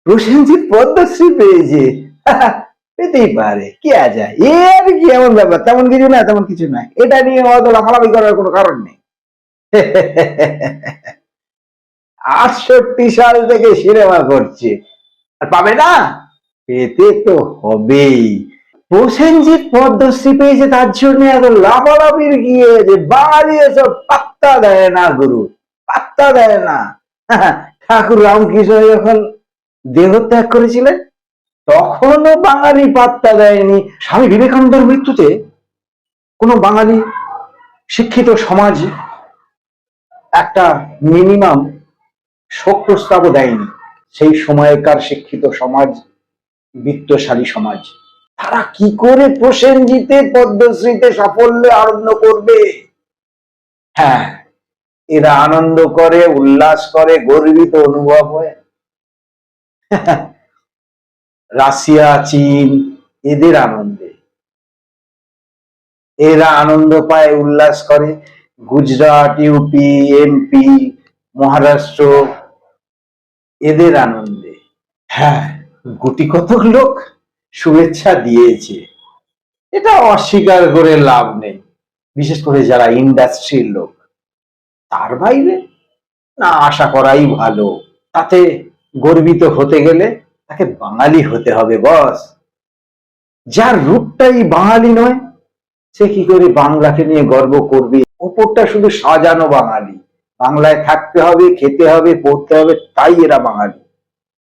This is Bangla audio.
প্রসেনজিৎ পদ্মশ্রী পেয়েছে। পেতেই পারে, কি যায়, এর কি এমন ব্যাপার, তেমন কিছু না, তেমন কিছু না, এটা নিয়ে অত লাফালাফি করার কোনো কারণ নেই। 68 সাল থেকে সিনেমা করছে আর পাবে না? পেতে তো হবেই। প্রসেনজিৎ পদ্মশ্রী পেয়েছে তার জন্য এত লাফালাফির গিয়ে যে বাঙালি এসব পাত্তা দেয় না, গুরু পাত্তা দেয় না। ঠাকুর রামকৃষ্ণ যখন দেহত্যাগ করেছিলেন তখনও বাঙালি পাত্তা দেয়নি। স্বামী বিবেকানন্দের মৃত্যুতে কোনো বাঙালি শিক্ষিত সমাজ একটা মিনিমাম শোক প্রস্তাবও দেয়নি। সেই সময়কার শিক্ষিত সমাজ, বিত্তশালী সমাজ, তারা কি করে প্রসেনজিতের পদ্মশ্রীতে সাফল্য আনন্দ করবে? হ্যাঁ, এরা আনন্দ করে, উল্লাস করে, গর্বিত অনুভব হয়। রাশিয়া, চীন এদের আনন্দে এরা আনন্দ পায়, উল্লাস করে। গুজরাট, ইউপি, এমপি, মহারাষ্ট্র এদের আনন্দে। হ্যাঁ, গুটি কতক লোক শুভেচ্ছা দিয়েছে, এটা অস্বীকার করে লাভ নেই, বিশেষ করে যারা ইন্ডাস্ট্রির লোক। তার বাইরে না আশা করাই ভালো। তাতে গর্বিত হতে গেলে তাকে বাঙালি হতে হবে বস। যার রূপটাই বাঙালি নয় সে কি করে বাংলাকে নিয়ে গর্ব করবে? ওপরটা শুধু সাজানো বাঙালি, বাংলায় থাকতে হবে, খেতে হবে, পড়তে হবে, তাই এরা বাঙালি।